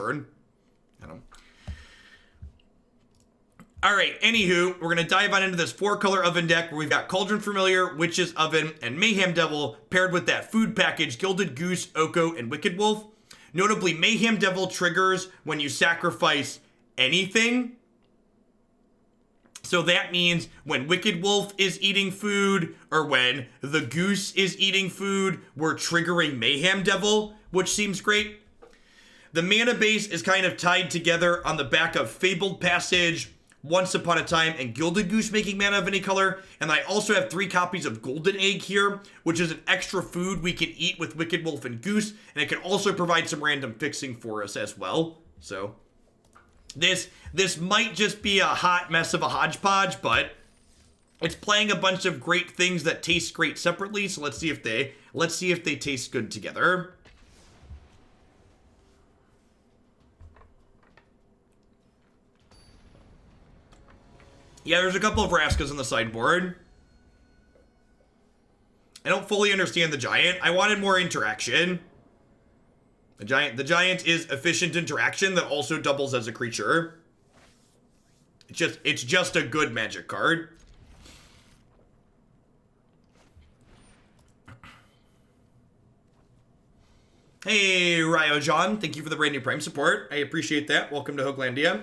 burn. I don't know. Alright, anywho, we're going to dive on into this 4-color oven deck where we've got Cauldron Familiar, Witch's Oven, and Mayhem Devil paired with that food package, Gilded Goose, Oko, and Wicked Wolf. Notably, Mayhem Devil triggers when you sacrifice anything. So that means when Wicked Wolf is eating food, or when the Goose is eating food, we're triggering Mayhem Devil, which seems great. The mana base is kind of tied together on the back of Fabled Passage, Once Upon a Time, and Gilded Goose making mana of any color. And I also have 3 copies of Golden Egg here, which is an extra food we can eat with Wicked Wolf and Goose. And it can also provide some random fixing for us as well. So this might just be a hot mess of a hodgepodge, but it's playing a bunch of great things that taste great separately. So let's see if they taste good together. Yeah, there's a couple of Vraskas on the sideboard. I don't fully understand the Giant. I wanted more interaction. The Giant is efficient interaction that also doubles as a creature. It's just a good Magic card. Hey, Ryo John, thank you for the brand new Prime support. I appreciate that. Welcome to Hooglandia.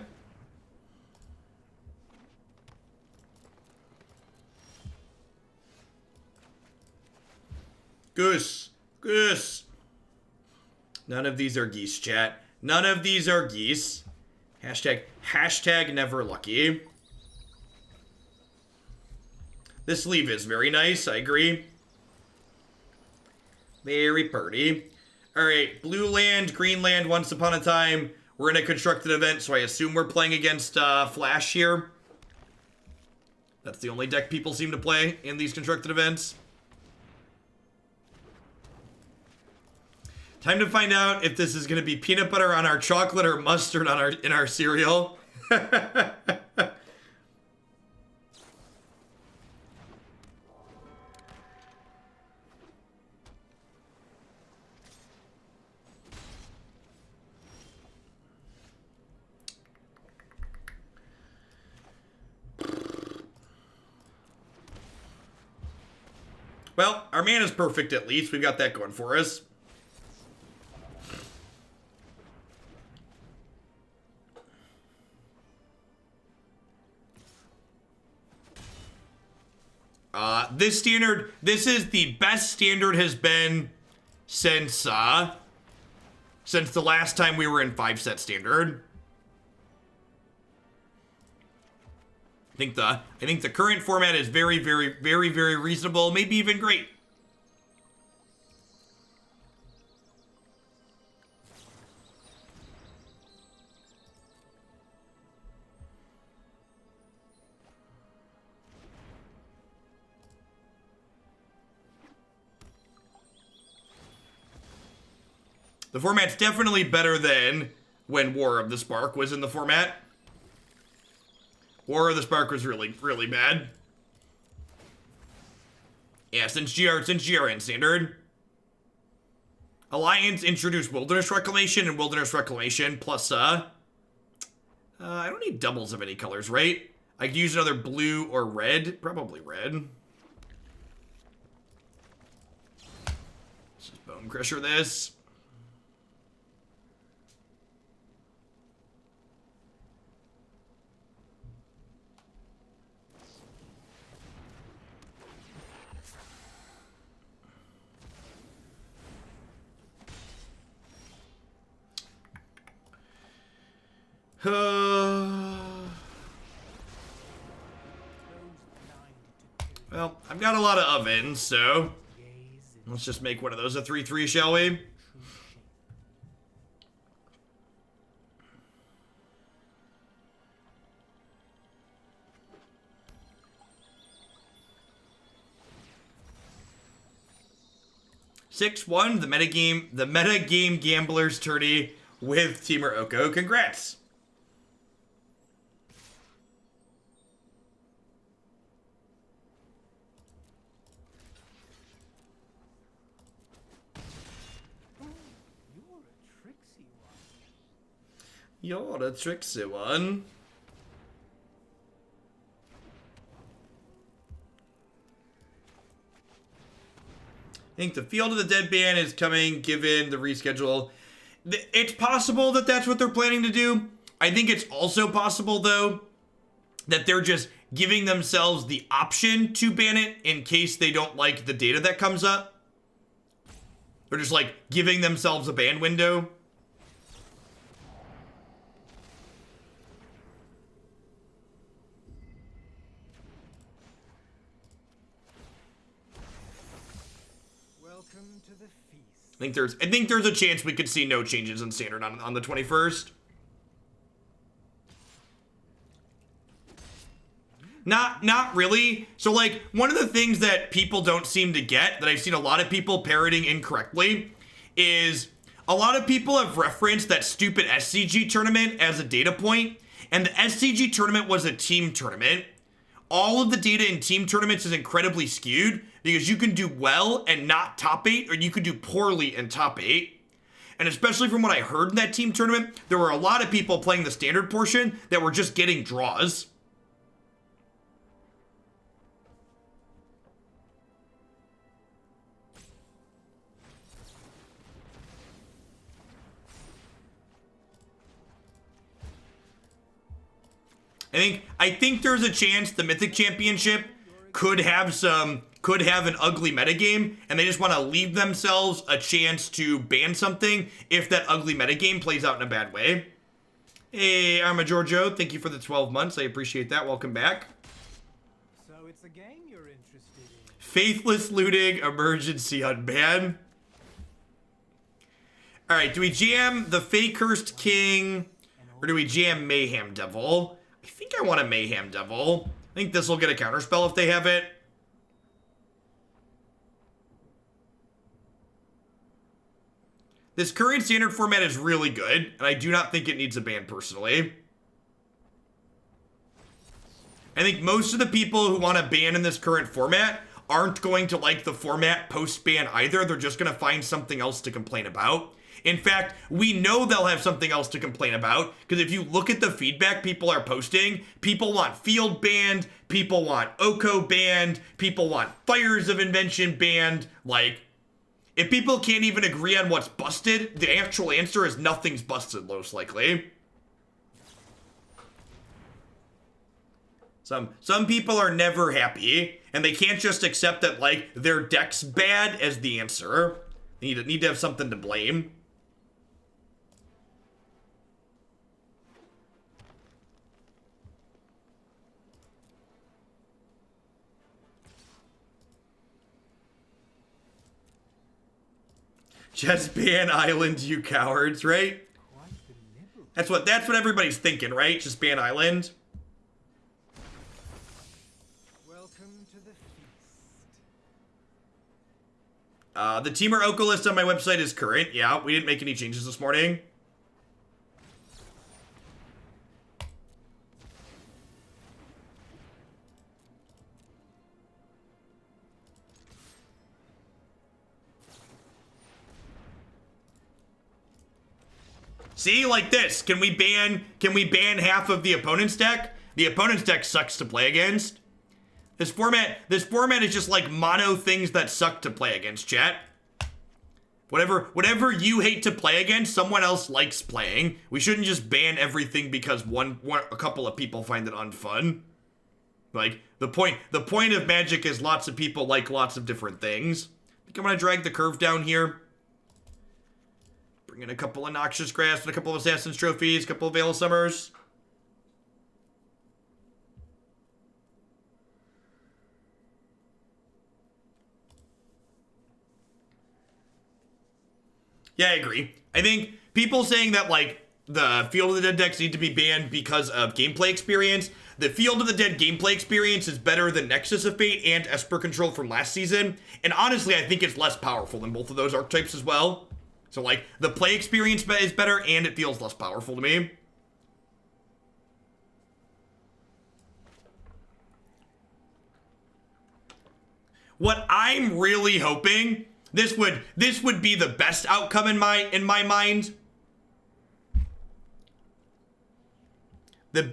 Goose. None of these are geese, chat. None of these are geese. Hashtag never lucky. This sleeve is very nice, I agree. Very pretty. Alright, blue land, green land, Once Upon a Time. We're in a constructed event, so I assume we're playing against Flash here. That's the only deck people seem to play in these constructed events. Time to find out if this is going to be peanut butter on our chocolate or mustard on in our cereal. Well, our mana's perfect at least. We've got that going for us. This is the best standard has been since the last time we were in 5-set standard. I think the current format is very reasonable, maybe even great. The format's definitely better than when War of the Spark was in the format. War of the Spark was really bad. Yeah, since GRN standard. Alliance introduced Wilderness Reclamation and Wilderness Reclamation plus, I don't need doubles of any colors, right? I could use another blue or red. Probably red. Let's just Bone Crusher this. Well, I've got a lot of ovens, so let's just make one of those a 3/3, shall we? Six-one, the metagame gamblers tourney with Teamer Oko. Congrats! You're a tricksy one. I think the Field of the Dead ban is coming, given the reschedule. It's possible that that's what they're planning to do. I think it's also possible, though, that they're just giving themselves the option to ban it in case they don't like the data that comes up. They're just, like, giving themselves a ban window. I think there's a chance we could see no changes in standard on the 21st. Not really. So, like, one of the things that people don't seem to get, that I've seen a lot of people parroting incorrectly, is a lot of people have referenced that stupid SCG tournament as a data point, and the SCG tournament was a team tournament. All of the data in team tournaments is incredibly skewed because you can do well and not top 8, or you could do poorly and top 8. And especially from what I heard in that team tournament, there were a lot of people playing the standard portion that were just getting draws. I think there's a chance the Mythic Championship could have an ugly metagame, and they just want to leave themselves a chance to ban something if that ugly metagame plays out in a bad way. Hey, I'm a Giorgio. Thank you for the 12 months. I appreciate that. Welcome back. So it's a game you're interested in. Faithless looting, emergency unban. All right, do we jam the Fae-Cursed King, or do we jam Mayhem Devil? I think I want a Mayhem Devil. I think this will get a counterspell if they have it. This current standard format is really good, and I do not think it needs a ban personally. I think most of the people who want to ban in this current format aren't going to like the format post-ban either. They're just going to find something else to complain about. In fact, we know they'll have something else to complain about, because if you look at the feedback people are posting, people want Field banned, people want Oko banned, people want Fires of Invention banned. Like, if people can't even agree on what's busted, the actual answer is nothing's busted, most likely. Some people are never happy, and they can't just accept that, like, their deck's bad as the answer. They need to have something to blame. Just ban Island, you cowards, right? That's what everybody's thinking, right? Just ban Island. Welcome to the feast. The Teamer Oko list on my website is current. Yeah, we didn't make any changes this morning. See, like this. Can we ban half of the opponent's deck? The opponent's deck sucks to play against. This format is just like mono things that suck to play against, chat. Whatever you hate to play against, someone else likes playing. We shouldn't just ban everything because a couple of people find it unfun. Like, the point of Magic is lots of people like lots of different things. I think I'm gonna drag the curve down here. Bring in a couple of Noxious Grasp and a couple of Assassin's Trophies, a couple of Veil of Summers. Yeah, I agree. I think people saying that, like, the Field of the Dead decks need to be banned because of gameplay experience. The Field of the Dead gameplay experience is better than Nexus of Fate and Esper Control from last season. And honestly, I think it's less powerful than both of those archetypes as well. So, like, the play experience is better, and it feels less powerful to me. What I'm really hoping, this would be the best outcome in my mind. The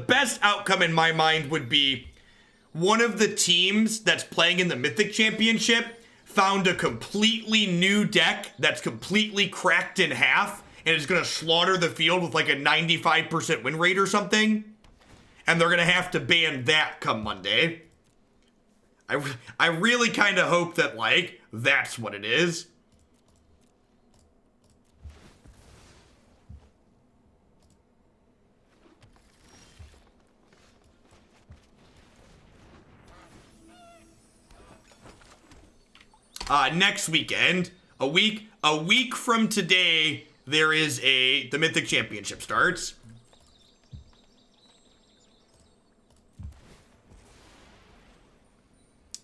best outcome in my mind would be one of the teams that's playing in the Mythic Championship found a completely new deck that's completely cracked in half and is going to slaughter the field with like a 95% win rate or something. And they're going to have to ban that come Monday. I really kind of hope that, like, that's what it is. Next weekend, a week from today, there is the Mythic Championship starts.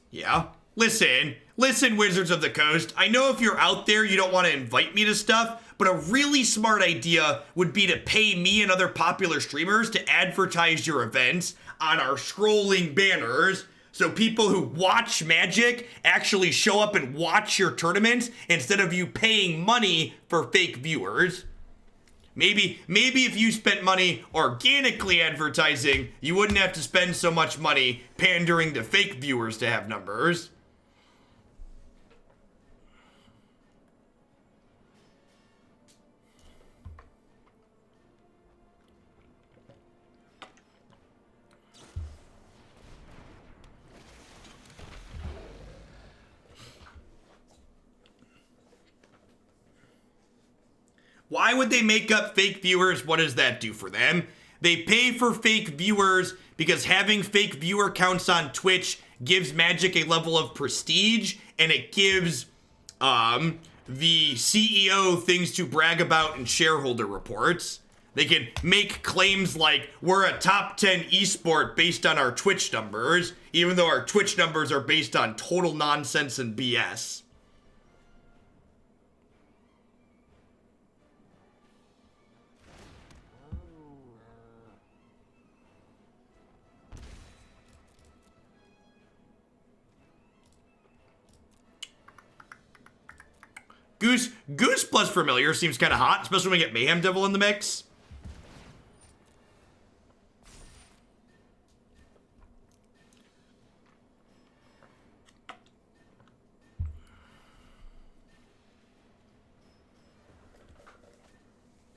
Yeah. Listen, Wizards of the Coast. I know if you're out there, you don't want to invite me to stuff, but a really smart idea would be to pay me and other popular streamers to advertise your events on our scrolling banners, so people who watch Magic actually show up and watch your tournaments instead of you paying money for fake viewers. Maybe if you spent money organically advertising, you wouldn't have to spend so much money pandering to fake viewers to have numbers. Why would they make up fake viewers? What does that do for them? They pay for fake viewers because having fake viewer counts on Twitch gives Magic a level of prestige, and it gives the CEO things to brag about in shareholder reports. They can make claims like, we're a top 10 esport based on our Twitch numbers, even though our Twitch numbers are based on total nonsense and BS. Goose plus Familiar seems kind of hot, especially when we get Mayhem Devil in the mix.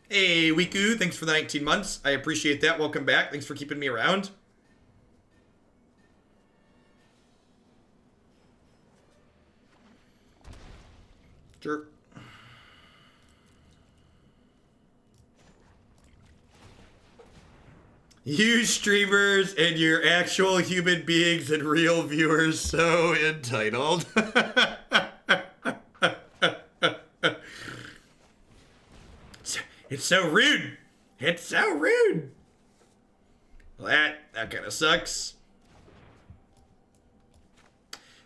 Hey, Wiku, thanks for the 19 months. I appreciate that. Welcome back. Thanks for keeping me around. Sure. You streamers and your actual human beings and real viewers so entitled. It's so rude. It's so rude. Well, that kind of sucks.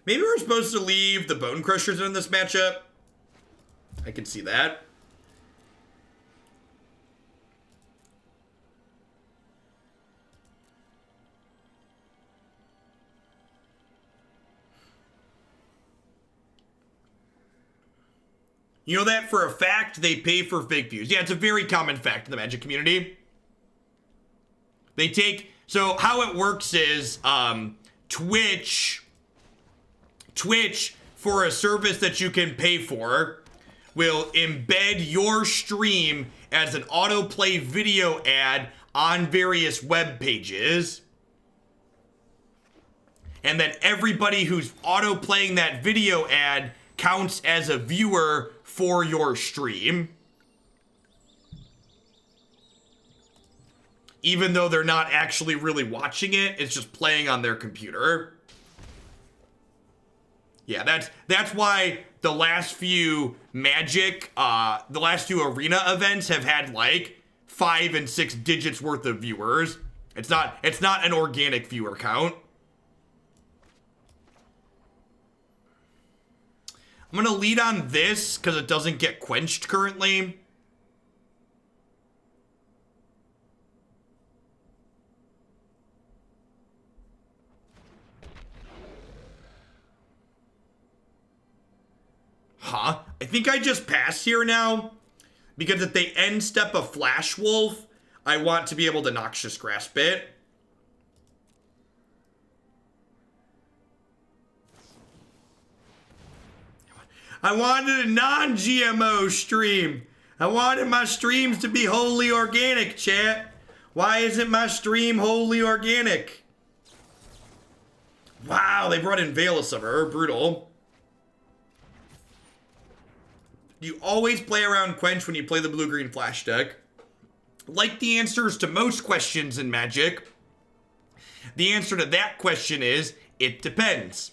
Maybe we're supposed to leave the Bone Crushers in this matchup. I can see that. You know that for a fact they pay for fake views. Yeah, it's a very common fact in the Magic community. They take, so how it works is Twitch for a service that you can pay for will embed your stream as an autoplay video ad on various web pages. And then everybody who's autoplaying that video ad counts as a viewer for your stream, even though they're not actually really watching it. It's just playing on their computer. Yeah, that's why the last few Magic, the last few Arena events have had like 5 and 6 digits worth of viewers. It's not an organic viewer count. I'm going to lead on this because it doesn't get quenched currently. Huh? I think I just pass here now because if they end step a Flash Wolf, I want to be able to Noxious Grasp it. I wanted a non-GMO stream. I wanted my streams to be wholly organic, chat. Why isn't my stream wholly organic? Wow, they brought in Veil of Summer. Brutal. You always play around Quench when you play the blue-green flash deck. Like the answers to most questions in Magic, the answer to that question is, it depends.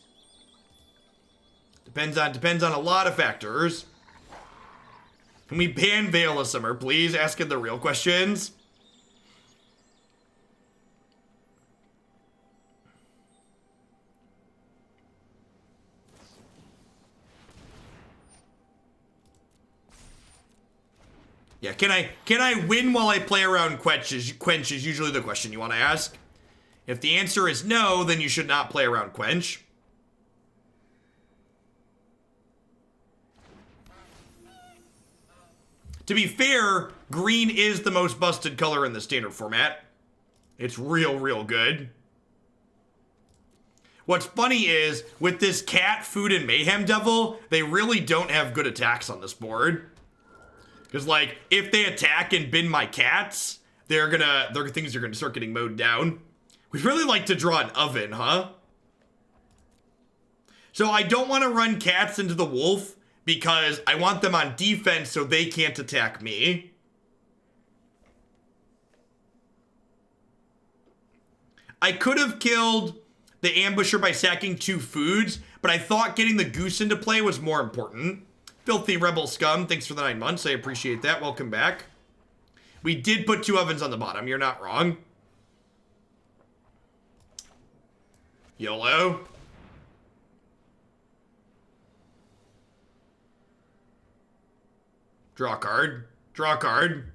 Depends on a lot of factors. Can we ban Veil of Summer, please? Asking the real questions. Yeah, can I win while I play around Quench is usually the question you want to ask. If the answer is no, then you should not play around Quench. To be fair, green is the most busted color in the standard format. It's real good. What's funny is, with this cat, food, and Mayhem Devil, they really don't have good attacks on this board. Because, like, if they attack and bin my cats, their things are gonna start getting mowed down. We'd really like to draw an oven, huh? So I don't want to run cats into the wolf, because I want them on defense so they can't attack me. I could have killed the ambusher by sacking 2 foods, but I thought getting the goose into play was more important. Filthy Rebel Scum, thanks for the 9 months. I appreciate that. Welcome back. We did put 2 ovens on the bottom. You're not wrong. YOLO. Draw a card. Draw a card.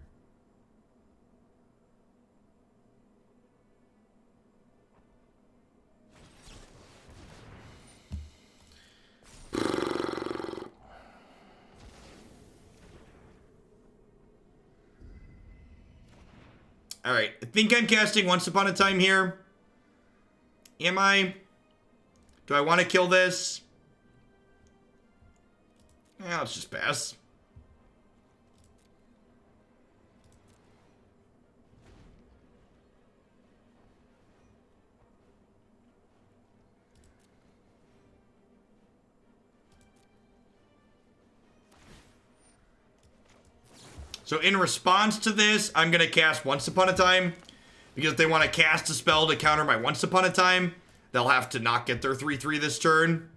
Alright, I think I'm casting Once Upon a Time here. Am I? Do I want to kill this? Yeah, let's just pass. So in response to this, I'm going to cast Once Upon a Time. Because if they want to cast a spell to counter my Once Upon a Time, they'll have to not get their 3/3 this turn.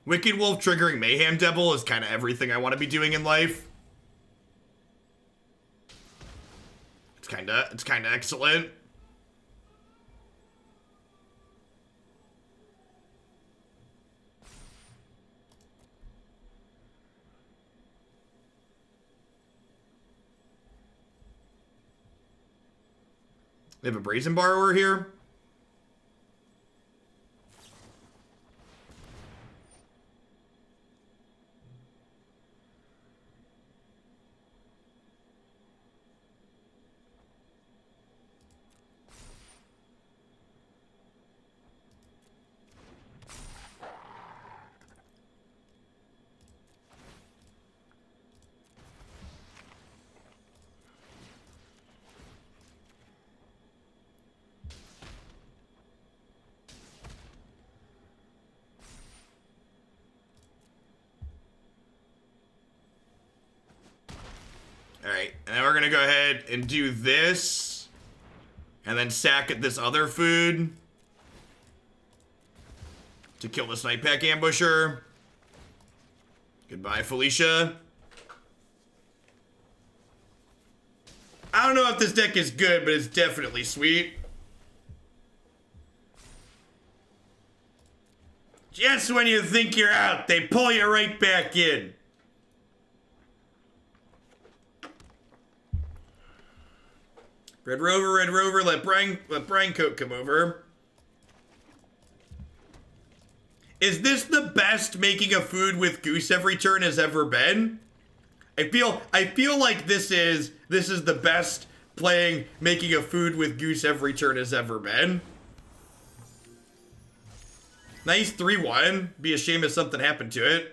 Wicked Wolf triggering Mayhem Devil is kind of everything I want to be doing in life. It's kind of excellent. They have a Brazen Borrower here. Alright, and then we're gonna go ahead and do this. And then sack at this other food. To kill the Snipe Pack Ambusher. Goodbye, Felicia. I don't know if this deck is good, but it's definitely sweet. Just when you think you're out, they pull you right back in. Red Rover, let Brian Coat come over. Is this the best making a food with Goose every turn has ever been? I feel like this is the best playing making a food with Goose every turn has ever been. Nice 3-1. Be a shame if something happened to it.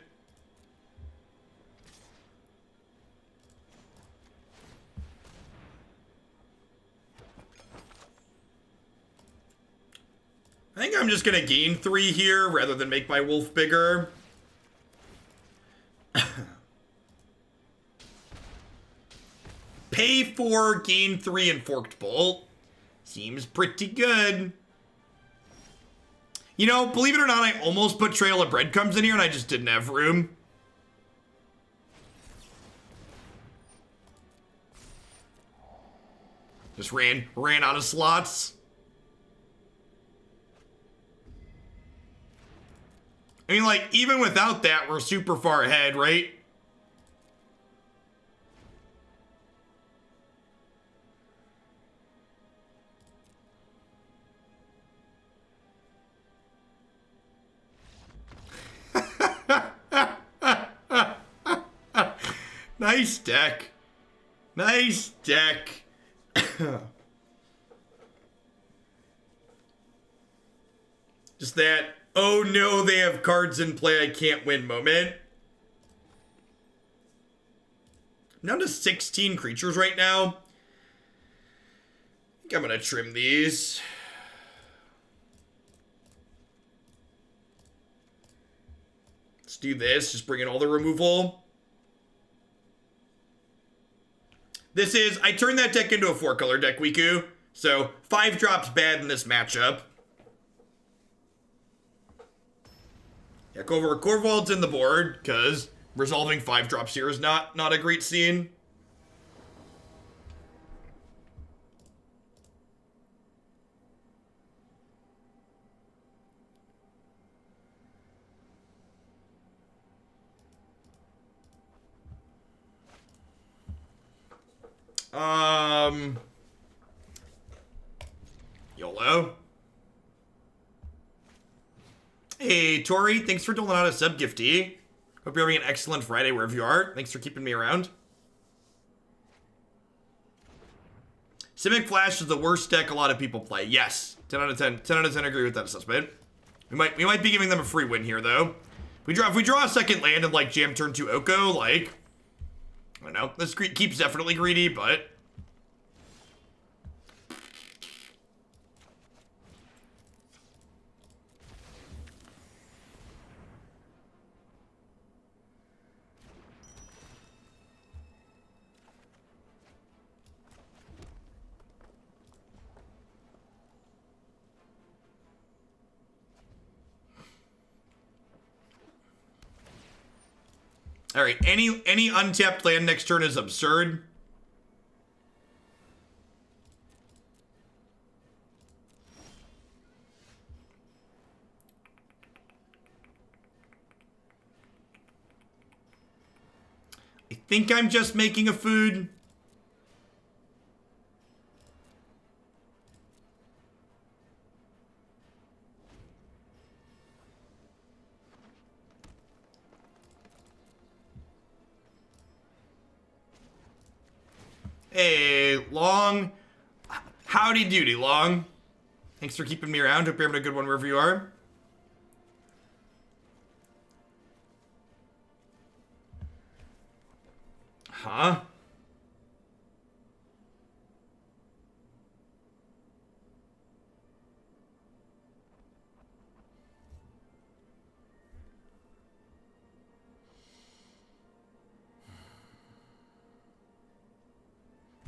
I think I'm just gonna gain 3 here rather than make my wolf bigger. Pay 4, gain 3, and Forked Bolt. Seems pretty good. You know, believe it or not, I almost put Trail of Breadcrumbs in here and I just didn't have room. Just ran out of slots. I mean, like, even without that, we're super far ahead, right? Nice deck. Nice deck. Just that, oh no, they have cards in play, I can't win moment. I'm down to 16 creatures right now. I think I'm gonna trim these. Let's do this, just bring in all the removal. This is, I turned that deck into a 4-color deck, Wiku. So, 5 drops bad in this matchup. Yeah, go over Korvold's in the board, because resolving 5 drops here is not a great scene. YOLO. Hey, Tori, thanks for doling out a sub gifty. Hope you're having an excellent Friday wherever you are. Thanks for keeping me around. Simic Flash is the worst deck a lot of people play. Yes, 10 out of 10. 10 out of 10 agree with that assessment. We might be giving them a free win here, though. If we draw a second land and, like, jam turn 2 Oko, like, I don't know. This keeps definitely greedy, but... All right, any untapped land next turn is absurd. I think I'm just making a food. Hey, Long. Howdy doody, Long. Thanks for keeping me around. Hope you're having a good one wherever you are. Huh?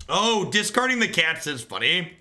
Oh, discarding the cats is funny.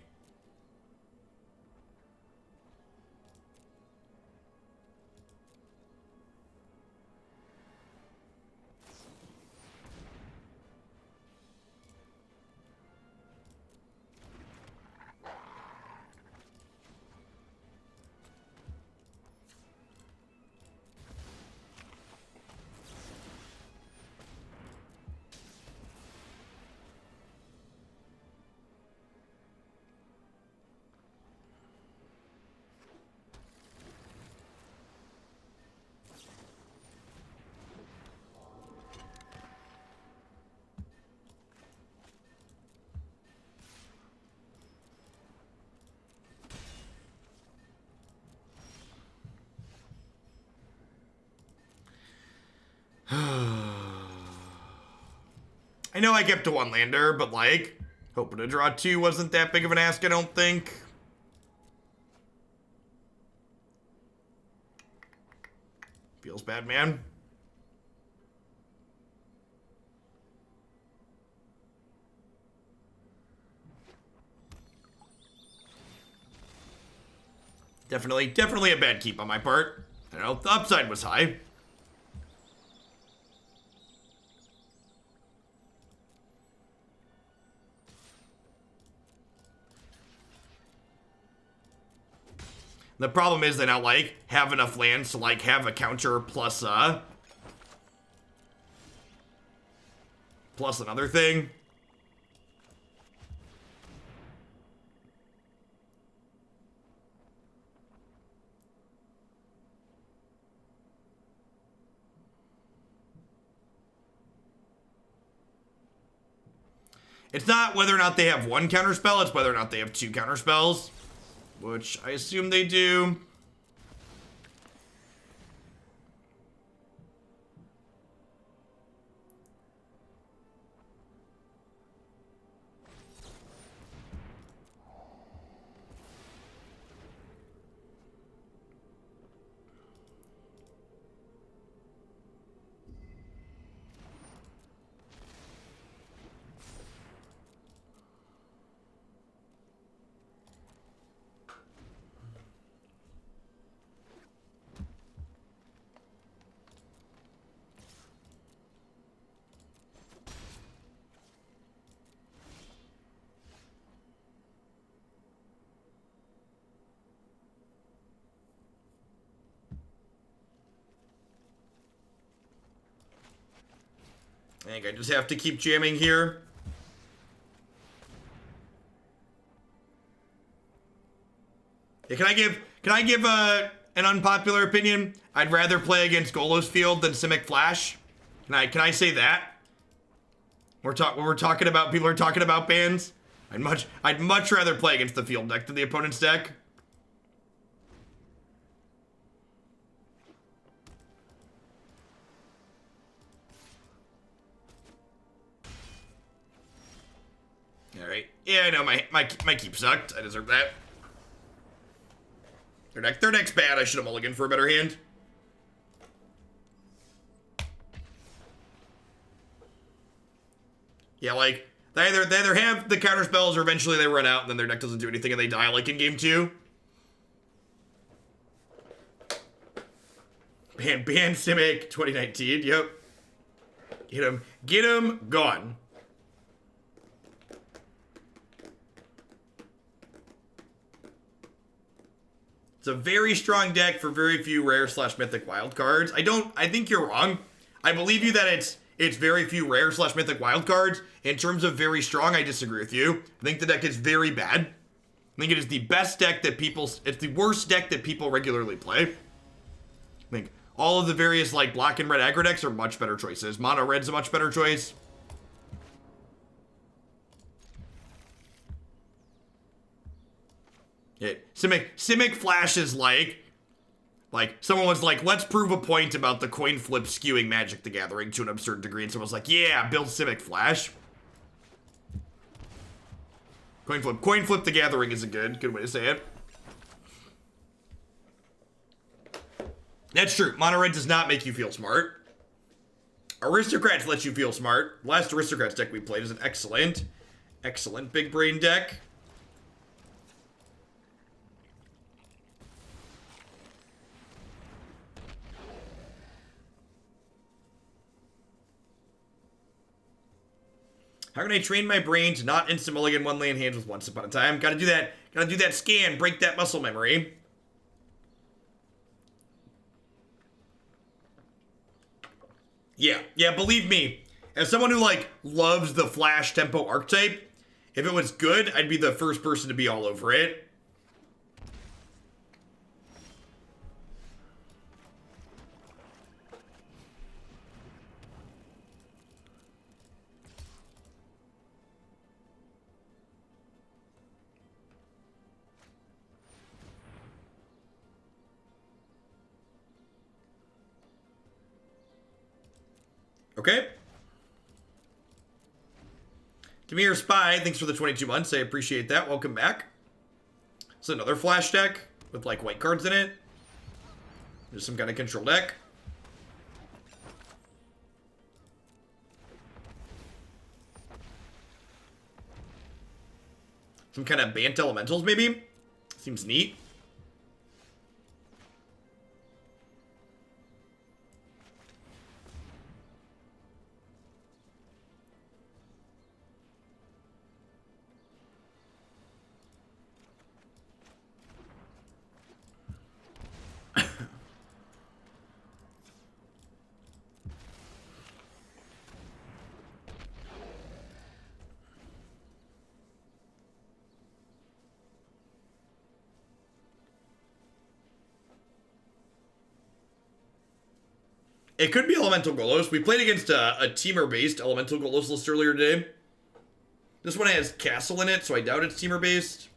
I know I kept to one lander, but like, hoping to draw 2 wasn't that big of an ask, I don't think. Feels bad, man. Definitely a bad keep on my part. I know, the upside was high. The problem is they now, like, have enough lands to, like, have a counter plus another thing. It's not whether or not they have 1 counterspell, it's whether or not they have 2 counterspells. Which I assume they do. I think I just have to keep jamming here. Yeah, can I give an unpopular opinion? I'd rather play against Golos Field than Simic Flash. Can I say that? When we're talking about people are talking about bans. I'd much rather play against the field deck than the opponent's deck. Alright. Yeah, I know my keep sucked. I deserve that. Their deck's bad. I should have mulliganed for a better hand. Yeah, like, they either have the counter spells or eventually they run out and then their deck doesn't do anything and they die like in game 2. Ban Simic 2019, yep. Get him, gone. It's a very strong deck for very few rare / mythic wild cards. I think you're wrong. I believe you that it's very few rare / mythic wild cards. In terms of very strong, I disagree with you. I think the deck is very bad. I think it is the best deck that it's the worst deck that people regularly play. I think all of the various like black and red aggro decks are much better choices. Mono red's a much better choice. Yeah, Simic Flash is like someone was like, let's prove a point about the coin flip skewing Magic the Gathering to an absurd degree, and someone was like, yeah, build Simic Flash. Coin flip the Gathering is a good way to say it. That's true. Mono red does not make you feel smart. Aristocrats let you feel smart. The last Aristocrats deck we played is an excellent. Excellent big brain deck. How can I train my brain to not instant mulligan one land hands with Once Upon a Time? Gotta do that. Gotta do that scan. Break that muscle memory. Yeah, believe me. As someone who, like, loves the Flash Tempo archetype, if it was good, I'd be the first person to be all over it. Okay. Come here, Spy. Thanks for the 22 months. I appreciate that. Welcome back. It's another Flash deck with, like, white cards in it. There's some kind of control deck. Some kind of Bant Elementals, maybe? Seems neat. It could be Elemental Golos. We played against a Teamer-based Elemental Golos list earlier today. This one has Castle in it, so I doubt it's Teamer-based.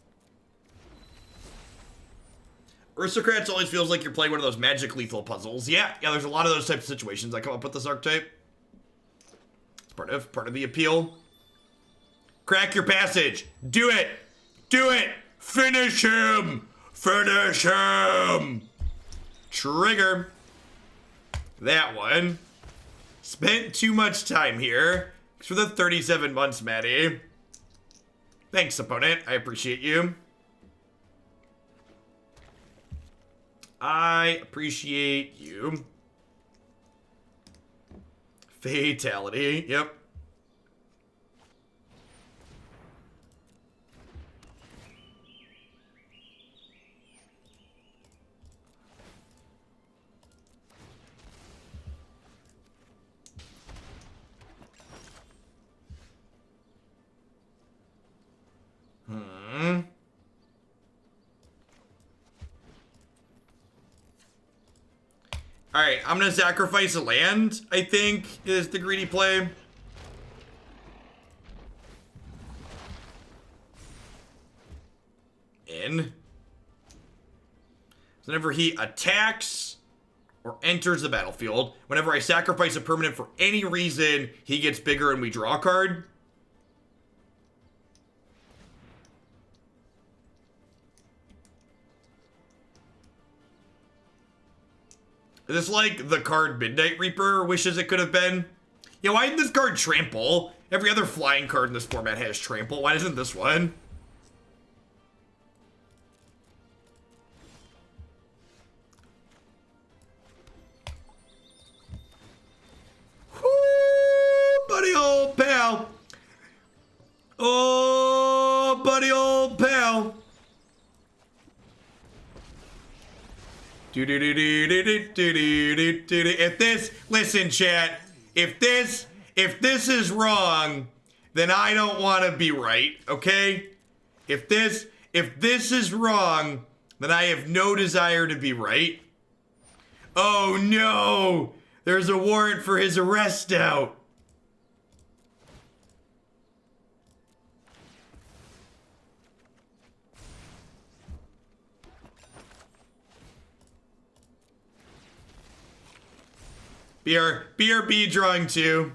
Aristocrats always feels like you're playing one of those magic lethal puzzles. Yeah, there's a lot of those types of situations that come up with this archetype. It's part of the appeal. Crack your passage. Do it. Do it. Finish him. Finish him. Trigger. That one. Spent too much time here. Thanks for the 37 months, Maddie. Thanks, opponent. I appreciate you. I appreciate you. Fatality. Yep. Alright, I'm gonna sacrifice a land, I think, is the greedy play. So whenever he attacks or enters the battlefield, whenever I sacrifice a permanent for any reason, he gets bigger and we draw a card. Is this like the card Midnight Reaper wishes it could have been? Yeah, why didn't this card trample? Every other flying card in this format has trample. Why isn't this one? Woo, buddy old pal. Oh, buddy old pal. If this, listen, chat, if this is wrong, then I don't want to be right, okay? If this is wrong, then I have no desire to be right. Oh no, there's a warrant for his arrest out. BRB drawing 2.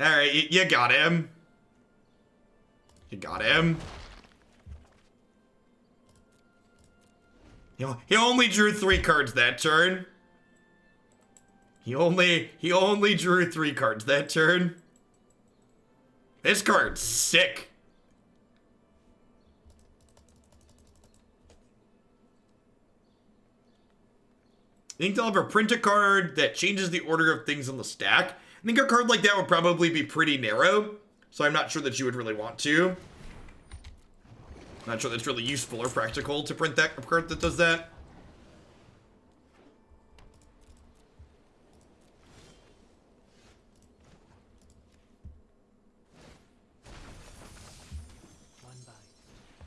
Alright, you got him. You got him. He only drew 3 cards that turn. He only drew 3 cards that turn. This card's sick. I think they'll ever print a card that changes the order of things on the stack. I think a card like that would probably be pretty narrow, so I'm not sure that you would really want to. Not sure that's really useful or practical to print that card that does that. One bite,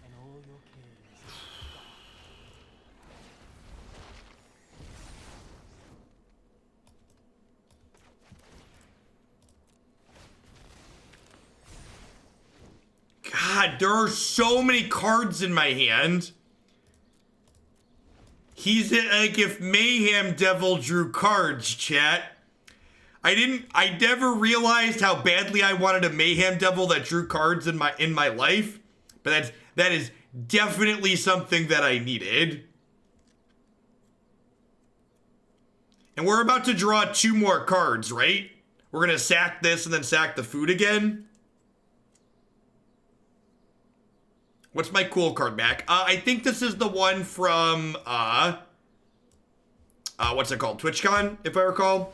and all your cares. God, there are so many cards in my hand. He's like if Mayhem Devil drew cards, chat. I never realized how badly I wanted a Mayhem Devil that drew cards in my life. But that is definitely something that I needed. And we're about to draw 2 more cards, right? We're gonna sack this and then sack the food again. What's my cool card back? I think this is the one from, what's it called? TwitchCon, if I recall.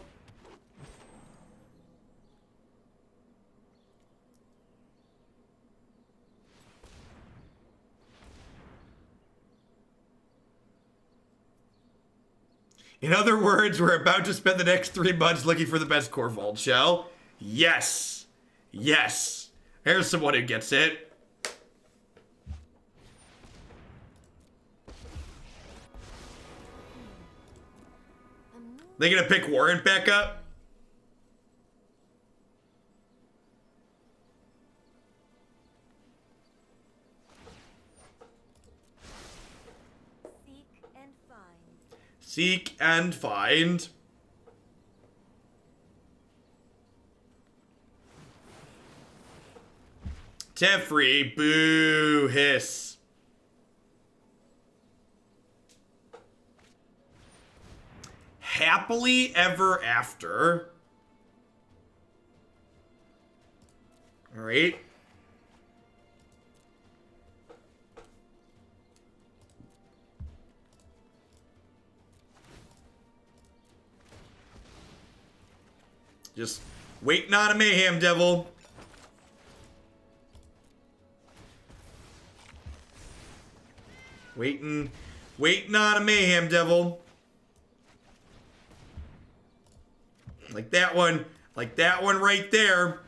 In other words, we're about to spend the next 3 months looking for the best Korvold shell. Yes. Yes. Here's someone who gets it. They gonna pick Warrant back up? Seek and find. Seek and find. Teferi, boo, hiss. Happily ever after. All right. Just waiting on a Mayhem Devil. Waiting on a Mayhem Devil. Like that one right there.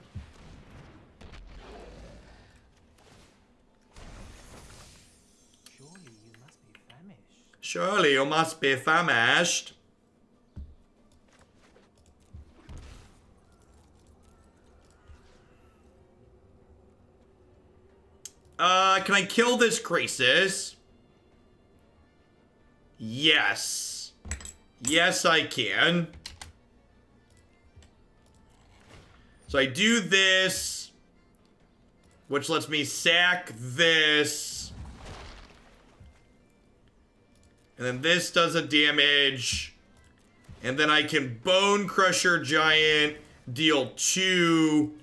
Surely you must be famished. Surely you must be famished. Can I kill this Crisis? Yes. Yes, I can. So I do this, which lets me sack this. And then this does a damage. And then I can Bone Crusher Giant, deal 2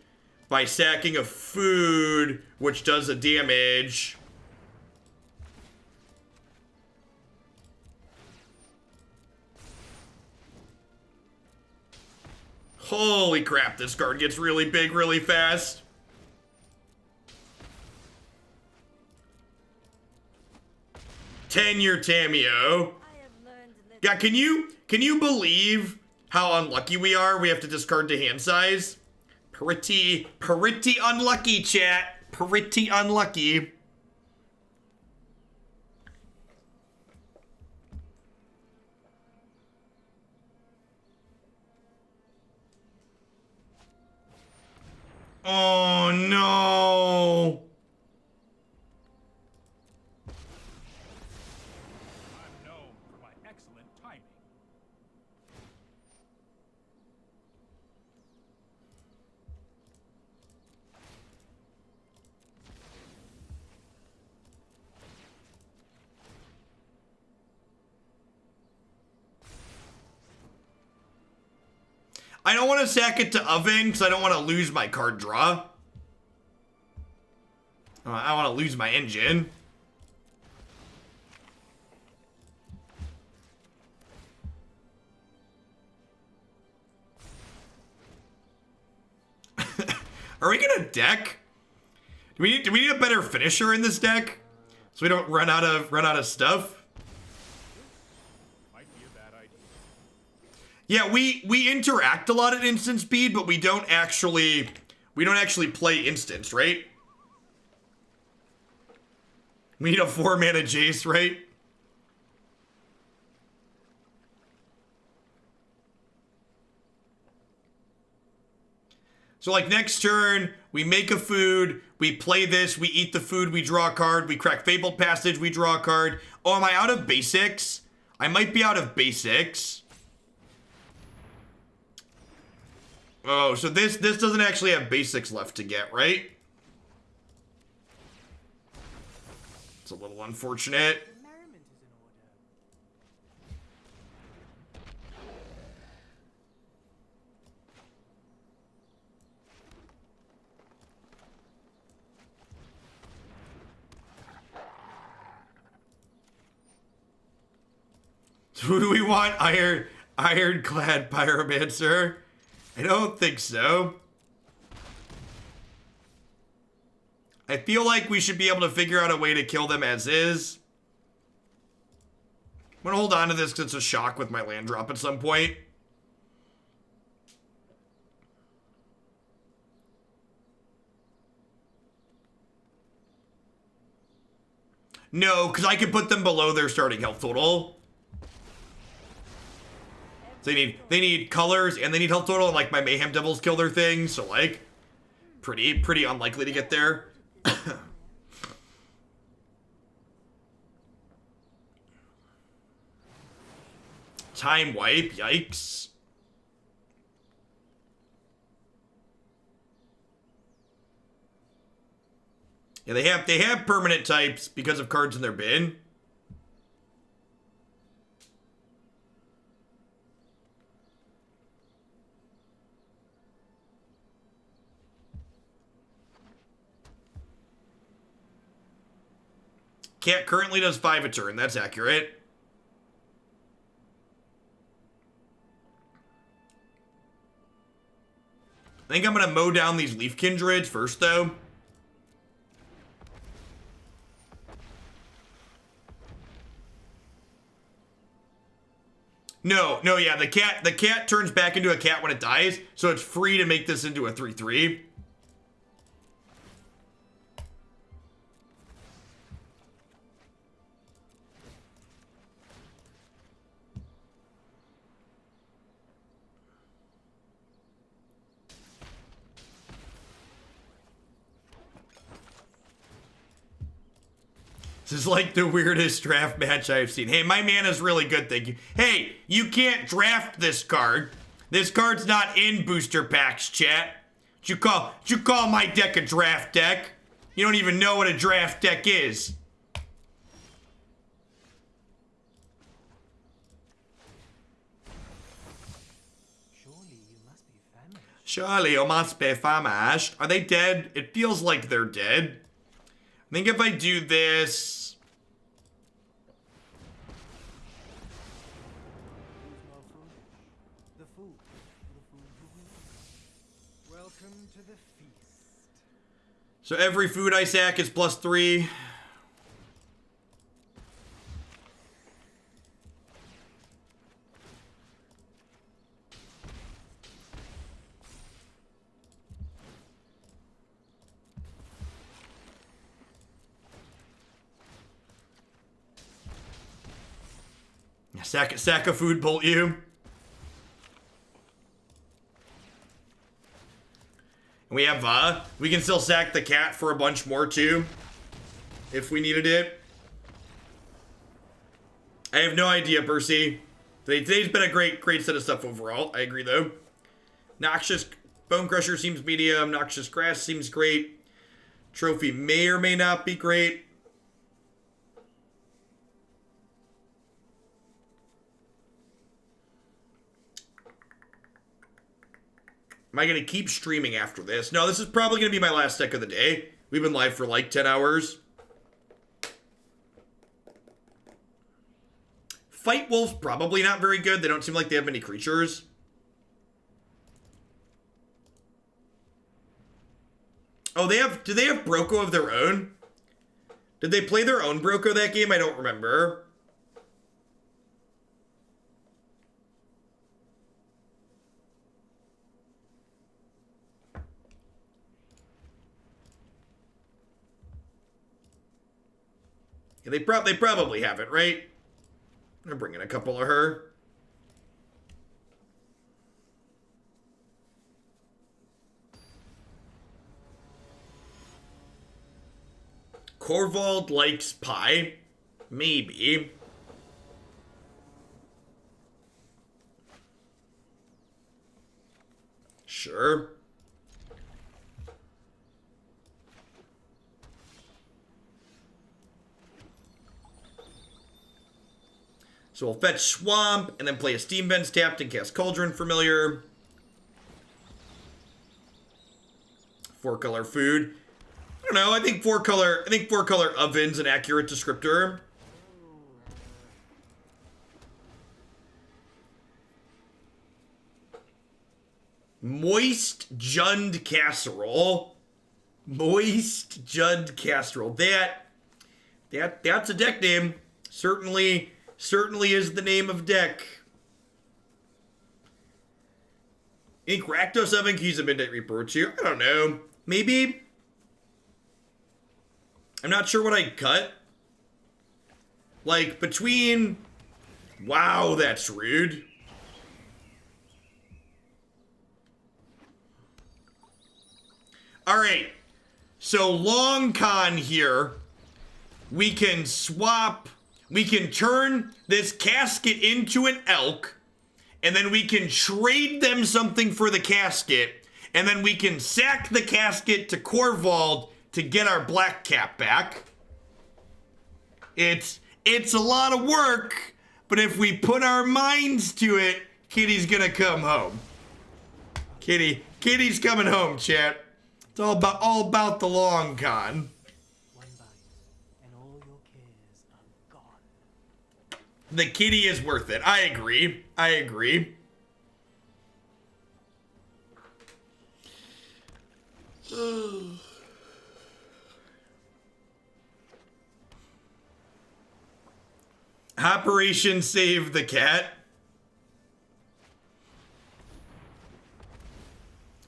by sacking a food, which does a damage. Holy crap, this card gets really big really fast. Tenure Tameo. Yeah, can you believe how unlucky we are? We have to discard to hand size. Pretty unlucky, chat. Pretty unlucky. Oh no. I'm known for my excellent timing. I don't want to sack it to Oven because I don't want to lose my card draw. I don't want to lose my engine. Are we gonna deck? Do we need a better finisher in this deck so we don't run out of stuff? Might be a bad idea. Yeah, we interact a lot at instant speed, but we don't actually play instants, right? We need a 4-mana Jace, right? So like next turn, we make a food, we play this, we eat the food, we draw a card, we crack Fabled Passage, we draw a card. Oh, am I out of basics? I might be out of basics. Oh, so this doesn't actually have basics left to get, right? It's a little unfortunate. The merriment is in order. So who do we want? Ironclad Pyromancer? I don't think so. I feel like we should be able to figure out a way to kill them as is. I'm gonna hold on to this because it's a shock with my land drop at some point. No, because I can put them below their starting health total. So they need colors and they need health total, and like my Mayhem Devils kill their things, so like pretty unlikely to get there. Time wipe, yikes. Yeah, they have permanent types because of cards in their bin. Cat currently does 5 a turn, that's accurate. I think I'm gonna mow down these Leaf Kindreds first, though. No, yeah, the cat turns back into a cat when it dies, so it's free to make this into a 3/3. This is like the weirdest draft match I've seen. Hey, my mana's really good, thank you. Hey, you can't draft this card. This card's not in booster packs, chat. You call my deck a draft deck? You don't even know what a draft deck is. Surely you must be famished. Are they dead? It feels like they're dead. I think if I do this... Welcome to the feast. So every food I sack is +3. Sack a food, bolt you. And we have, we can still sack the cat for a bunch more too, if we needed it. I have no idea, Percy. Today's been a great set of stuff overall. I agree, though. Noxious Bone Crusher seems medium. Noxious Grasp seems great. Trophy may or may not be great. Am I going to keep streaming after this? No, this is probably going to be my last deck of the day. We've been live for like 10 hours. Fight Wolf's probably not very good. They don't seem like they have many creatures. Oh, do they have Broko of their own? Did they play their own Broko that game? I don't remember. Yeah, they probably have it, right? I'm bringing a couple of her. Korvold likes pie. Maybe. Sure. So we'll fetch Swamp, and then play a Steam Vents tapped and cast Cauldron Familiar. 4-color food. I don't know, I think 4-color oven's an accurate descriptor. Moist Jund Casserole. Moist Jund Casserole. That's a deck name. Certainly is the name of deck. I think Rakdos Oven Keys of Midnight Reaper too. I don't know. Maybe. I'm not sure what I'd cut. Like, between... Wow, that's rude. Alright. So, long con here. We can swap... We can turn this casket into an elk, and then we can trade them something for the casket, and then we can sack the casket to Korvold to get our black cap back. It's a lot of work, but if we put our minds to it, Kitty's gonna come home. Kitty's coming home, chat. It's all about the long con. The kitty is worth it. I agree. Operation Save the Cat.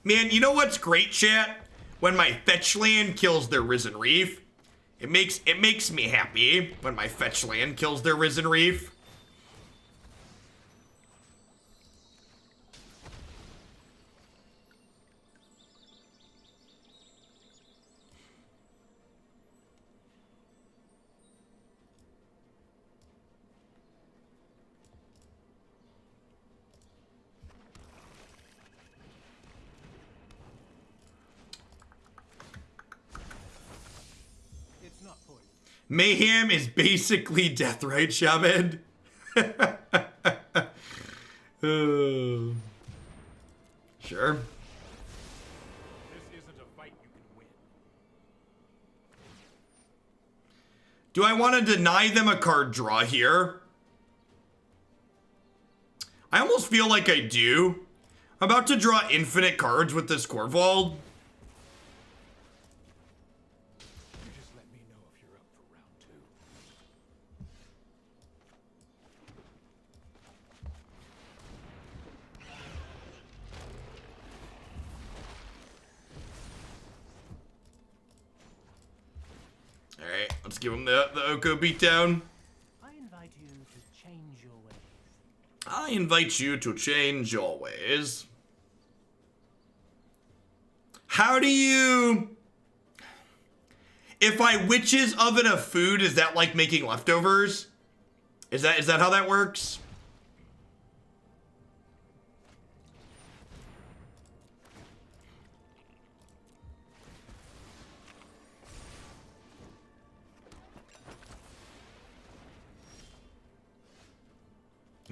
Man, you know what's great, chat? When my fetch land kills their Risen Reef. It makes me happy when my fetch land kills their Risen Reef. Mayhem is basically death, right, Shaman? Sure. This isn't a fight you can win. Do I want to deny them a card draw here? I almost feel like I do. I'm about to draw infinite cards with this Korvold. Alright, let's give him the Oko beatdown. I invite you to change your ways. I invite you to change your ways. How do you... If I Witch's Oven of food, is that like making leftovers? Is that how that works?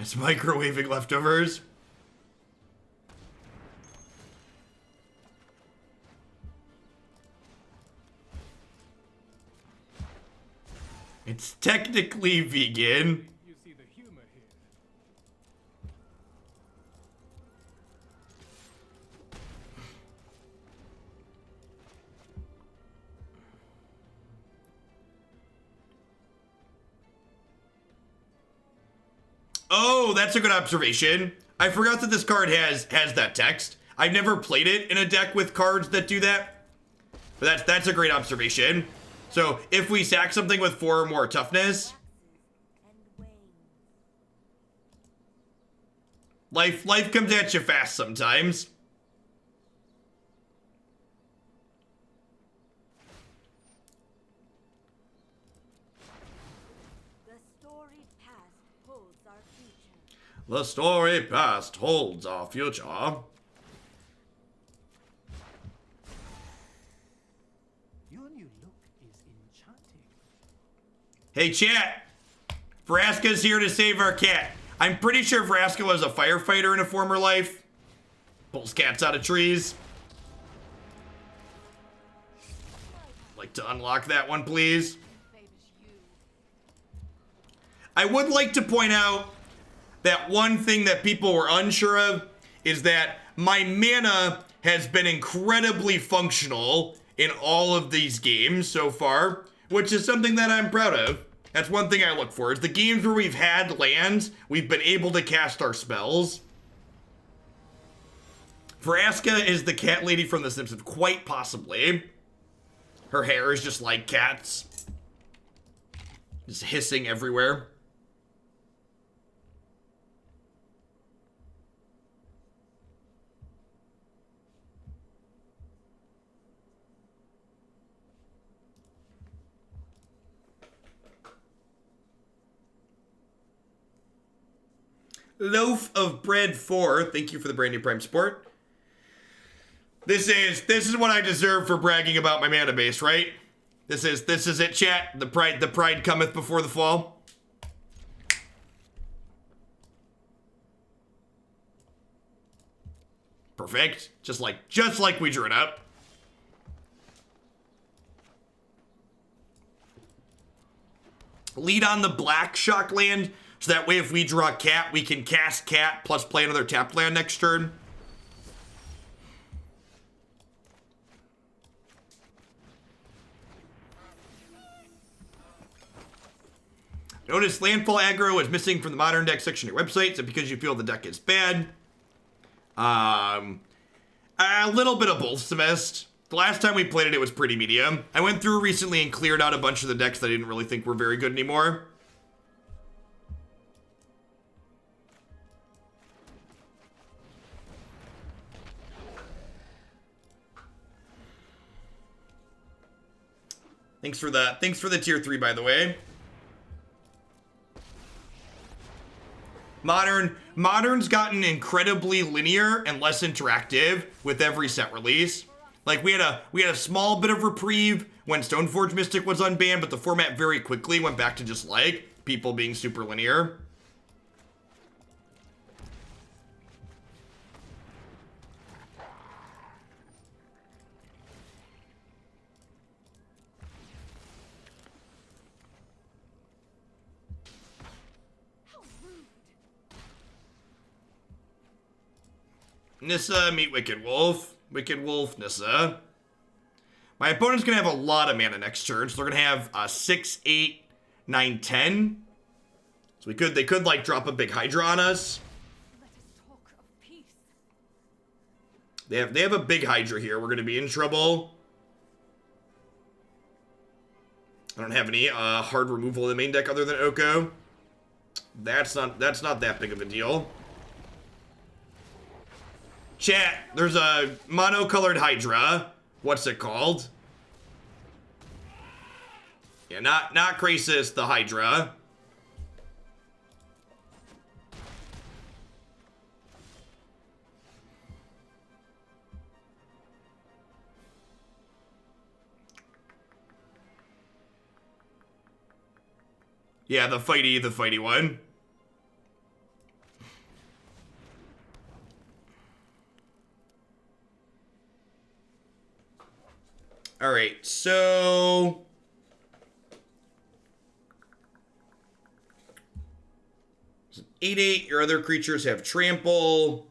It's microwaving leftovers. It's technically vegan. You see the humor here. Oh, that's a good observation. I forgot that this card has that text. I've never played it in a deck with cards that do that. But that's a great observation. So if we sack something with 4 or more toughness, And wanes. life comes at you fast sometimes. The story past holds our future. The story past holds our future. Your new look is enchanting. Hey chat, Vraska's here to save our cat. I'm pretty sure Vraska was a firefighter in a former life. Pulls cats out of trees. Like to unlock that one, please. I would like to point out that one thing that people were unsure of is that my mana has been incredibly functional in all of these games so far, which is something that I'm proud of. That's one thing I look for, is the games where we've had lands, we've been able to cast our spells. Vraska is the cat lady from The Simpsons, quite possibly. Her hair is just like cats. Just hissing everywhere. Loaf of Bread 4, thank you for the brand new Prime support. This is what I deserve for bragging about my mana base, right? This is it, chat. The pride cometh before the fall. Perfect. Just like we drew it up. Lead on the black shock land, so that way if we draw cat, we can cast cat plus play another tapped land next turn. Notice landfall aggro is missing from the modern deck section of your website. Is it because you feel the deck is bad? A little bit of both, Semest. The last time we played it, it was pretty medium. I went through recently and cleared out a bunch of the decks that I didn't really think were very good anymore. Thanks for the tier 3, by the way. Modern's gotten incredibly linear and less interactive with every set release. Like we had a small bit of reprieve when Stoneforge Mystic was unbanned, but the format very quickly went back to just like people being super linear. Nissa, meet Wicked Wolf. Wicked Wolf, Nissa. My opponent's gonna have a lot of mana next turn, so they're gonna have 6, 8, 9, 10. So they could like drop a big Hydra on us. Let us talk of peace. They have a big Hydra here. We're gonna be in trouble. I don't have any hard removal in the main deck other than Oko. That's not that big of a deal. Chat, there's a mono-colored Hydra. What's it called? Yeah, not Krasis, the Hydra. Yeah, the fighty one. All right, so 8/8. Your other creatures have trample.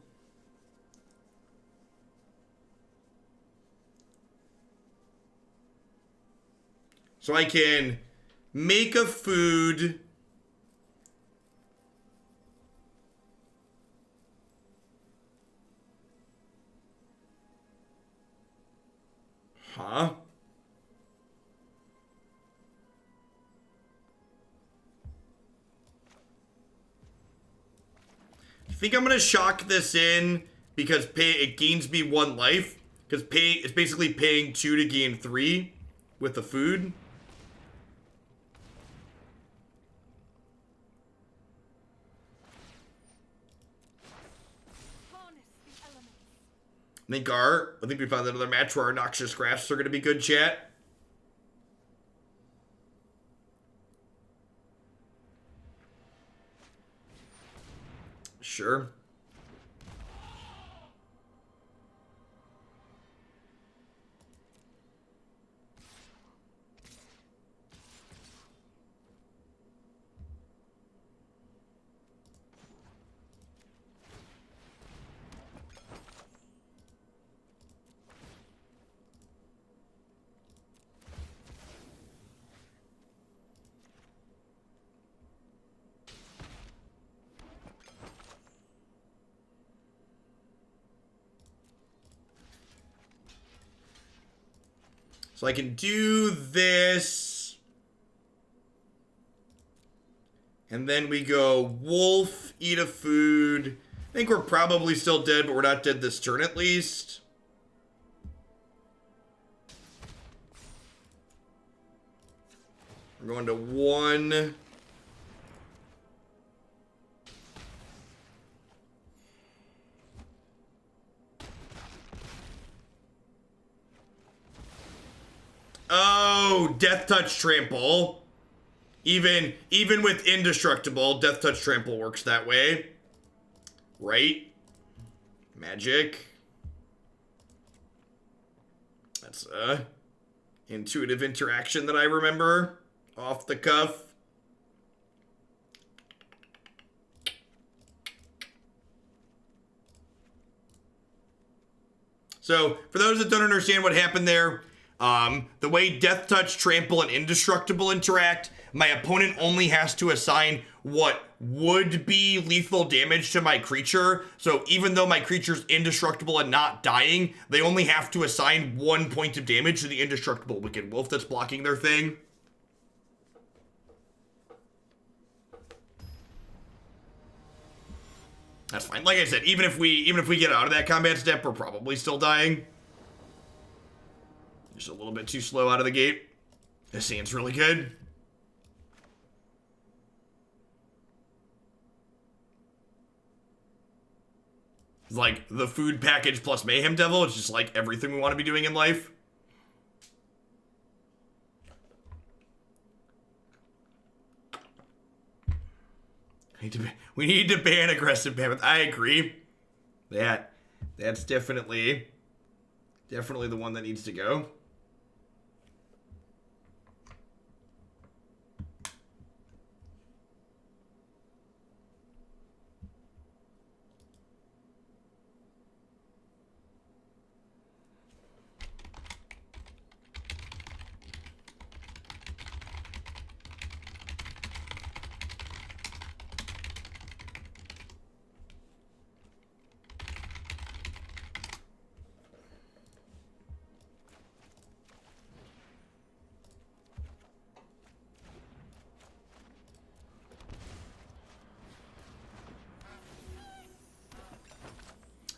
So I can make a food. Huh? I think I'm gonna shock this in because it gains me 1 life. Because it's basically paying 2 to gain 3 with the food. I think we found another match where our Noxious Grasps are going to be good, chat. Sure. So I can do this. And then we go wolf, eat a food. I think we're probably still dead, but we're not dead this turn at least. We're going to 1. Oh, Death Touch Trample. Even with Indestructible, Death Touch Trample works that way. Right? Magic. That's a intuitive interaction that I remember off the cuff. So, for those that don't understand what happened there, the way Death Touch, Trample, and Indestructible interact, my opponent only has to assign what would be lethal damage to my creature. So even though my creature's indestructible and not dying, they only have to assign 1 point of damage to the indestructible Wicked Wolf that's blocking their thing. That's fine. Like I said, even if we get out of that combat step, we're probably still dying. Just a little bit too slow out of the gate. This scene's really good. It's like the food package plus Mayhem Devil. It's just like everything we want to be doing in life. We need to ban aggressive mammoth. I agree. That's definitely the one that needs to go.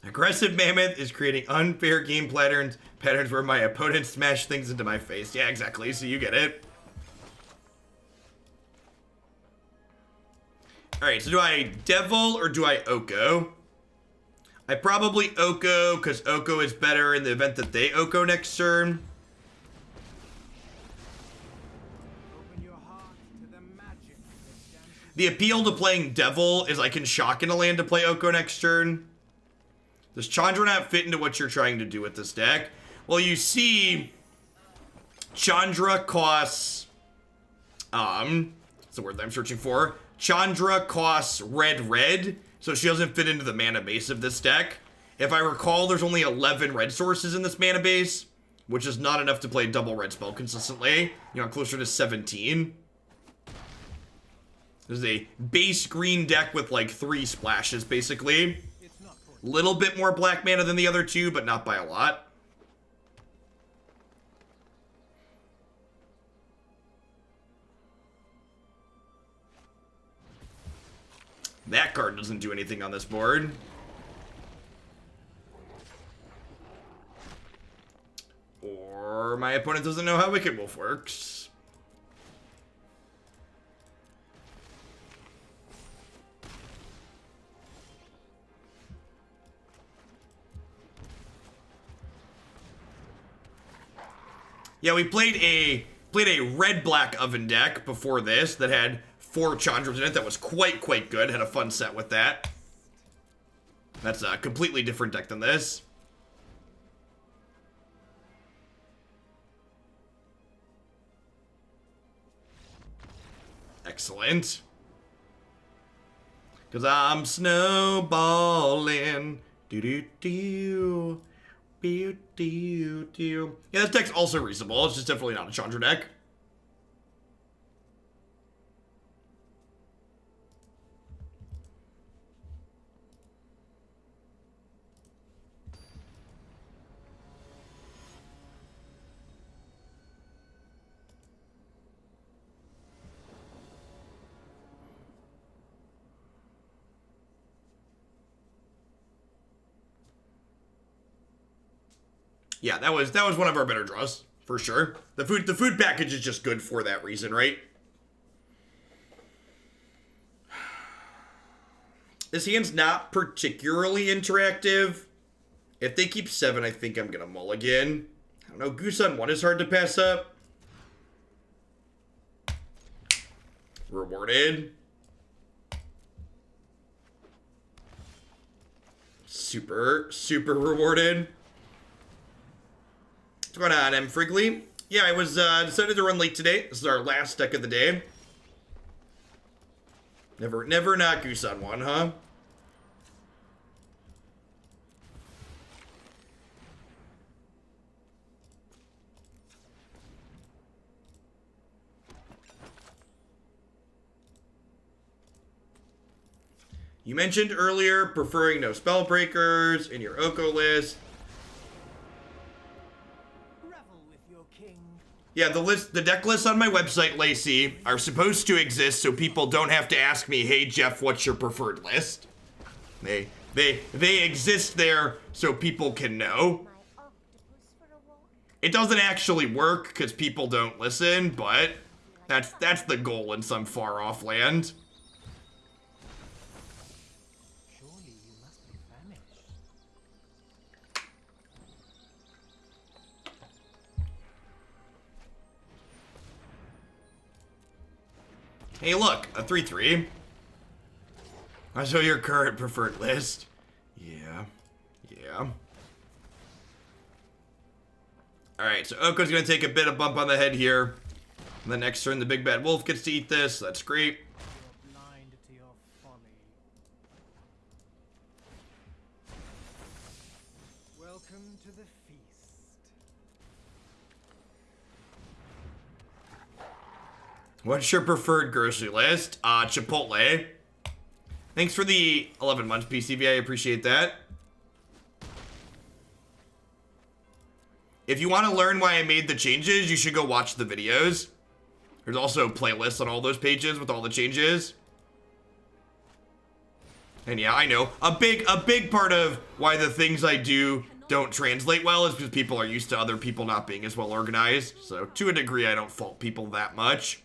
Aggressive Mammoth is creating unfair game patterns where my opponents smash things into my face. Yeah, exactly. So you get it. Alright, so do I Devil or do I Oko? I probably Oko, because Oko is better in the event that they Oko next turn. Open your heart to the magic. The appeal to playing Devil is I can shock in a land to play Oko next turn. Does Chandra not fit into what you're trying to do with this deck? Well, you see, Chandra costs, what's the word that I'm searching for? Chandra costs red, so she doesn't fit into the mana base of this deck. If I recall, there's only 11 red sources in this mana base, which is not enough to play double red spell consistently. You know, closer to 17. This is a base green deck with like 3 splashes, basically. Little bit more black mana than the other two, but not by a lot. That card doesn't do anything on this board. Or my opponent doesn't know how Wicked Wolf works. Yeah, we played a red-black oven deck before this that had 4 Chandras in it. That was quite good. Had a fun set with that. That's a completely different deck than this. Excellent. Cause I'm snowballing. Do-do-do. Yeah, this deck's also reasonable. It's just definitely not a Chandra deck. Yeah, that was one of our better draws, for sure. The food package is just good for that reason, right? This hand's not particularly interactive. If they keep 7, I think I'm gonna mulligan. I don't know, Goose on 1 is hard to pass up. Rewarded. Super rewarded. What's going on, M. Frigley? Yeah, I was decided to run late today. This is our last deck of the day. Never not Goose on 1, huh? You mentioned earlier preferring no spell breakers in your Oko list. Yeah, the deck lists on my website, Lacey, are supposed to exist so people don't have to ask me, hey Jeff, what's your preferred list? They exist there so people can know. It doesn't actually work because people don't listen, but that's the goal in some far off land. Hey, look, a 3/3. I show your current preferred list. Yeah. Alright, so Oko's gonna take a bit of bump on the head here. And the next turn, the big bad wolf gets to eat this. That's great. Welcome to the feast. What's your preferred grocery list? Chipotle. Thanks for the 11 months, PCV. I appreciate that. If you want to learn why I made the changes, you should go watch the videos. There's also playlists on all those pages with all the changes. And yeah, I know. A big part of why the things I do don't translate well is because people are used to other people not being as well organized. So to a degree, I don't fault people that much.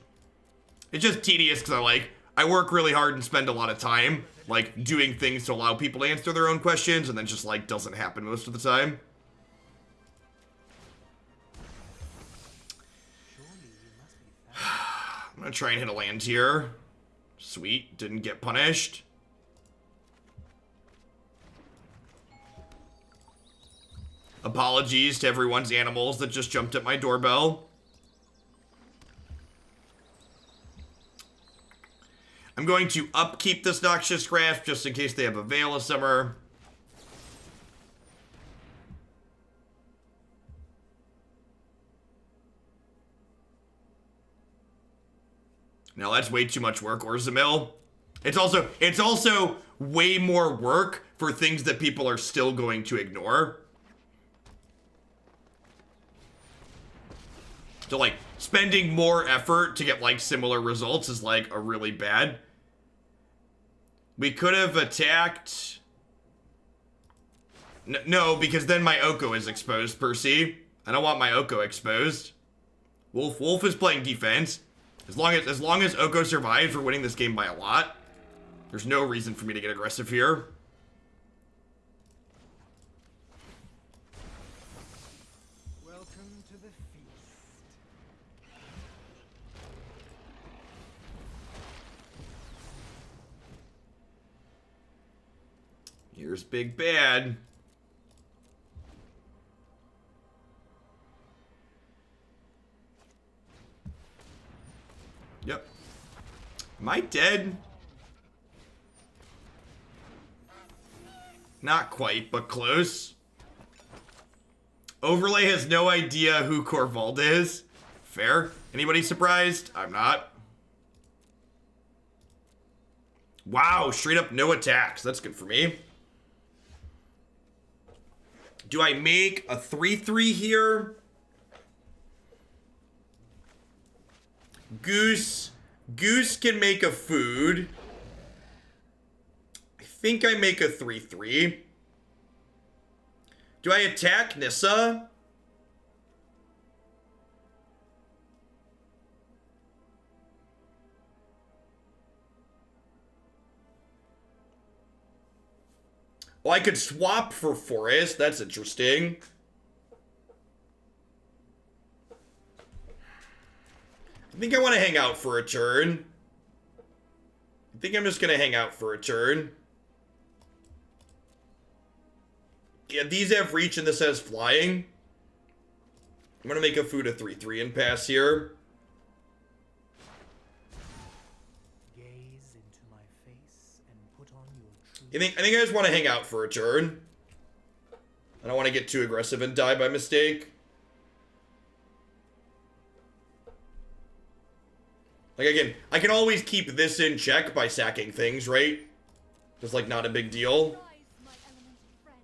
It's just tedious because I work really hard and spend a lot of time like doing things to allow people to answer their own questions, and then just like doesn't happen most of the time. I'm gonna try and hit a land here. Sweet, didn't get punished. Apologies to everyone's animals that just jumped at my doorbell. I'm I'm going to upkeep this Noxious Grasp just in case they have a Veil of Summer. No, that's way too much work. Or Zamil. It's also way more work for things that people are still going to ignore. So, like, spending more effort to get, like, similar results is, like, a really bad. We could have attacked... No, because then my Oko is exposed, Percy. I don't want my Oko exposed. Wolf is playing defense. As long as Oko survives, we're winning this game by a lot. There's no reason for me to get aggressive here. Welcome to the feast. Here's Big Bad. Yep. Am I dead? Not quite, but close. Overlay has no idea who Korvold is. Fair. Anybody surprised? I'm not. Wow, straight up no attacks. That's good for me. Do I make a 3/3 here? Goose can make a food. I think I make a 3/3. Do I attack Nissa? Well, I could swap for Forest. That's interesting. I think I want to hang out for a turn. I think I'm just going to hang out for a turn. Yeah, these have reach and this has flying. I'm going to make a food a 3/3 and pass here. Gaze into my face and put on your true... I think I just want to hang out for a turn. I don't want to get too aggressive and die by mistake. Like, again, I can always keep this in check by sacking things, right? Just, like, not a big deal. Rise, my elemental friend.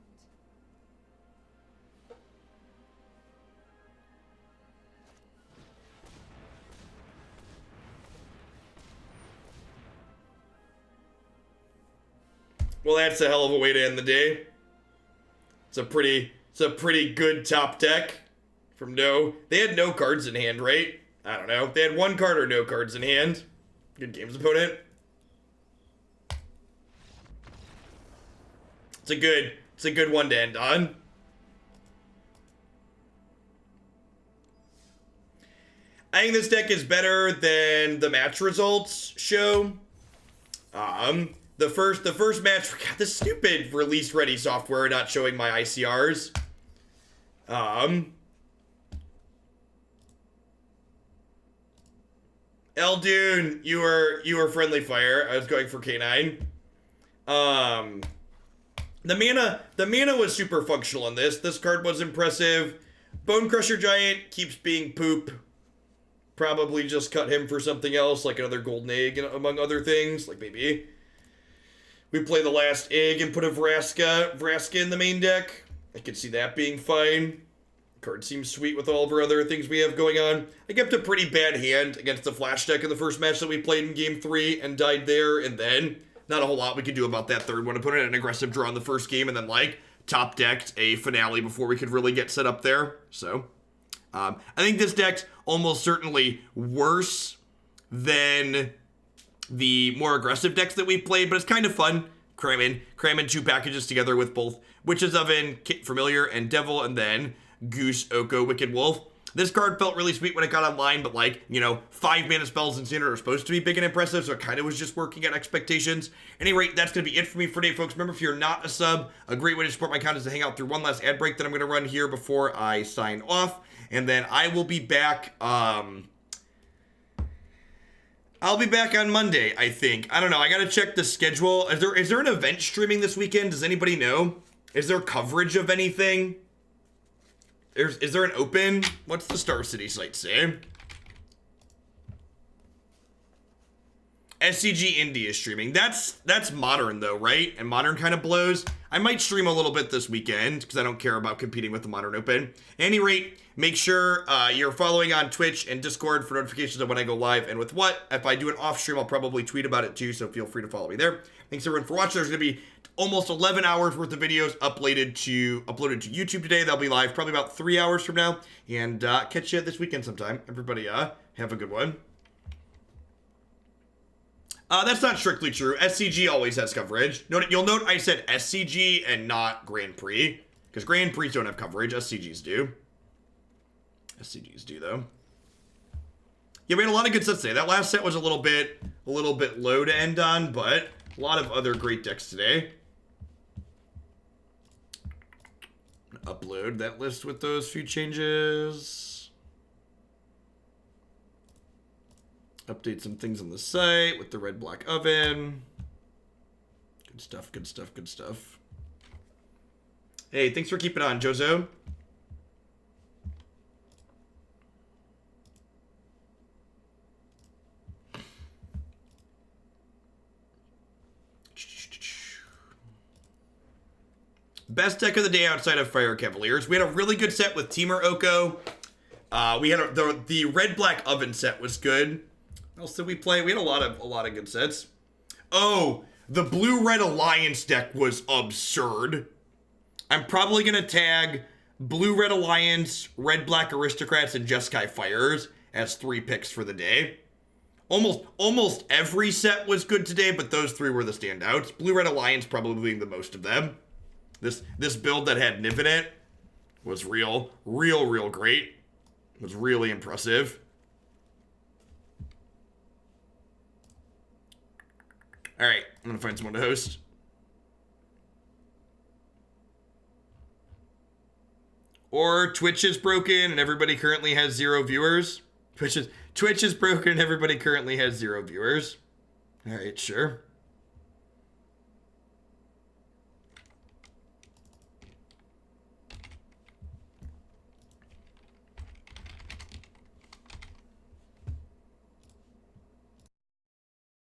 Well, that's a hell of a way to end the day. It's a pretty good top deck from No. They had no cards in hand, right? I don't know. They had one card or no cards in hand. Good games, opponent. It's a good one to end on. I think this deck is better than the match results show. The first match, God, this stupid release ready software not showing my ICRs. Eldune, you were friendly fire. I was going for K9. The mana was super functional in this. This card was impressive. Bone Crusher Giant keeps being poop. Probably just cut him for something else, like another golden egg, among other things. Like maybe we play the last egg and put a Vraska in the main deck. I could see that being fine. Card seems sweet with all of our other things we have going on. I kept a pretty bad hand against the Flash deck in the first match that we played in Game 3 and died there, and then not a whole lot we could do about that third one. I put in an aggressive draw in the first game and then, like, top decked a finale before we could really get set up there. So, I think this deck's almost certainly worse than the more aggressive decks that we've played, but it's kind of fun. Cramming two packages together with both Witch's Oven, Familiar, and Devil, and then Goose, Oko, Wicked Wolf. This card felt really sweet when it got online, but 5 mana spells in standard are supposed to be big and impressive, so it kind of was just working at expectations. At any rate, that's going to be it for me for today, folks. Remember, if you're not a sub, a great way to support my content is to hang out through one last ad break that I'm going to run here before I sign off, and then I will be back, I'll be back on Monday, I think. I don't know. I gotta check the schedule. Is there an event streaming this weekend? Does anybody know? Is there coverage of anything? Is there an open? What's the Star City site say? SCG Indie is streaming. That's Modern though, right? And Modern kind of blows. I might stream a little bit this weekend because I don't care about competing with the Modern Open. At any rate, make sure you're following on Twitch and Discord for notifications of when I go live and with what. If I do an off stream, I'll probably tweet about it too, so feel free to follow me there. Thanks everyone for watching. There's going to be almost 11 hours worth of videos uploaded to YouTube today. They'll be live probably about 3 hours from now. And catch you this weekend sometime. Everybody have a good one. That's not strictly true. SCG always has coverage. You'll note I said SCG and not Grand Prix, because Grand Prix don't have coverage. SCGs do. SCGs do though. Yeah, we had a lot of good sets today. That last set was a little bit low to end on, but a lot of other great decks today. Upload that list with those few changes. Update some things on the site with the red black oven. Good stuff, good stuff, good stuff. Hey, thanks for keeping on, Jozo. Best deck of the day outside of Fire Cavaliers. We had a really good set with Temur Oko. We had the red black oven set was good. What else did we play? We had a lot of good sets. Oh, the blue-red alliance deck was absurd. I'm probably gonna tag blue-red alliance, red-black aristocrats, and Jeskai fires as 3 picks for the day. Almost every set was good today, but those 3 were the standouts. Blue-red alliance probably being the most of them. This build that had Niv in it was real great. It was really impressive. All right, I'm gonna find someone to host. Or Twitch is broken and everybody currently has 0 viewers. Twitch is broken and everybody currently has 0 viewers. All right, sure.